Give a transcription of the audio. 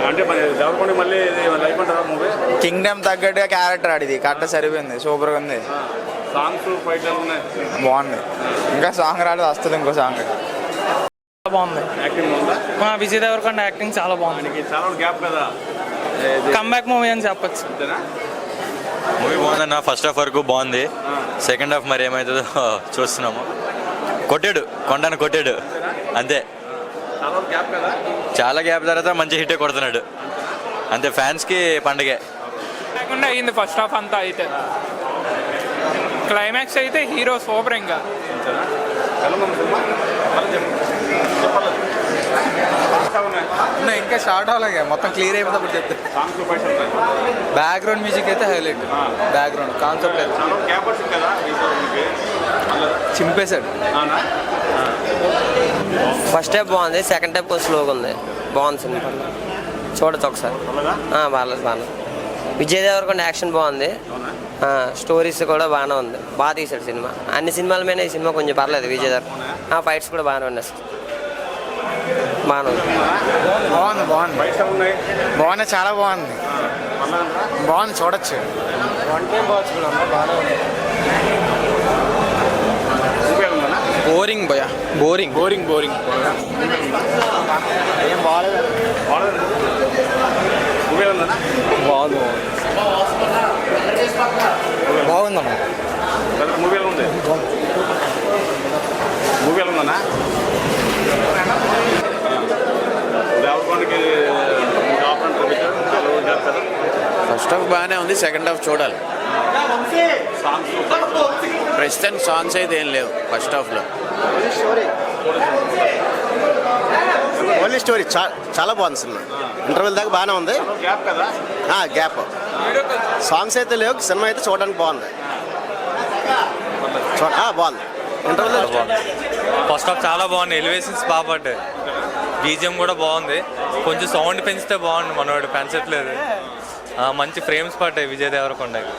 అంటే దేవరకొండ మళ్ళీ లైఫ్ అంటారా మూవీ? కింగ్డమ్ తగ్గట్టుగా క్యారెక్టర్ ఆడిది కరెక్ట్ సరిపోయింది, సూపర్గా ఉంది. సాంగ్స్ ఫైట్ ఉన్నాయి, బాగుంది. ఇంకా సాంగ్ రాలేదు, వస్తుంది ఇంకో సాంగ్. బాగుంది. యాక్టింగ్ ఉందా? విజయ్ దేవరకొండ యాక్టింగ్ చాలా బాగుంది. చాలా గ్యాప్ కదా, కమ్బ్యాక్ మూవీ అని చెప్పొచ్చు. అంతేనా? మూవీ బాగుందన్న. ఫస్ట్ హాఫ్ వరకు బాగుంది, సెకండ్ హాఫ్ మరి ఏమవుతుందో చూస్తున్నాము. కొట్టాడు, కొండను కొట్టాడు అంతే. చాలా గ్యాప్ కదా, చాలా గ్యాప్ తర్వాత మంచి హిట్టే కొడుతున్నాడు అంతే. ఫ్యాన్స్కి పండగే లేకుండా అయింది ఫస్ట్ హాఫ్ అంతా. అయితే క్లైమాక్స్ అయితే హీరో సూపర్. ఇంకా ఇంకా షార్ట్ అవ్వలేగా, మొత్తం క్లియర్ అయిపోతే అప్పుడు చెప్తే. సాంగ్స్ ఫైట్ ఉంటాయి, బ్యాక్గ్రౌండ్ మ్యూజిక్ అయితే హైలైట్. బ్యాక్గ్రౌండ్ కాన్సెప్ట్ అయితే చాలా గ్యాప్ వచ్చింది కదా చింపేశాడు. ఫస్ట్ టైప్ బాగుంది, సెకండ్ టైప్ కొంచెం స్లోగా ఉంది. బాగుంది సినిమా, చూడొచ్చు ఒకసారి. బాగాలేదు. విజయ్ దేవరకొండ యాక్షన్ బాగుంది, స్టోరీస్ కూడా బాగానే ఉంది. బాగా తీశాడు సినిమా. అన్ని సినిమాల మీద ఈ సినిమా కొంచెం పర్లేదు. విజయ్ దేవరకొండ ఫైట్స్ కూడా బాగానే ఉన్నాయి, బాగానే ఉంది. బాగుంది, చాలా బాగుంది. బాగుంది, చూడొచ్చు. వన్ టైం వాచ్ కూడా బాగానే ఉంది. బోరింగ్ భయ, బోరింగ్. ఏం బాగాలేదు. బాగుందమ్మా. మూవీ ఎలా ఉంది? మూవీ ఎలా ఉందన్నా? దేవరకొండకి ఫస్ట్ హాఫ్ బాగానే ఉంది, సెకండ్ హాఫ్ చూడాలి. ప్రస్తుతానికి సాంగ్స్ అయితే ఏం లేవు ఫస్ట్ హాఫ్లో. ఓన్లీ స్టోరీ చాలా బాగుంది సినిమా. ఇంటర్వెల్ దాకా బాగానే ఉంది. గ్యాప్ కదా, గ్యాప్. సాంగ్స్ అయితే లేవు, సినిమా అయితే చూడడానికి బాగుంది. బాగుంది. ఇంటర్వెల్ ఫస్ట్ హాఫ్ చాలా బాగుంది, ఎలివేషన్స్ బాగా పడ్డాయి, బీజిఎం కూడా బాగుంది. కొంచెం సౌండ్ పెంచితే బాగుంది, మనవాడు పెంచట్లేదు. మంచి ఫ్రేమ్స్ పడ్డాయి విజయ్ దేవరకొండకి.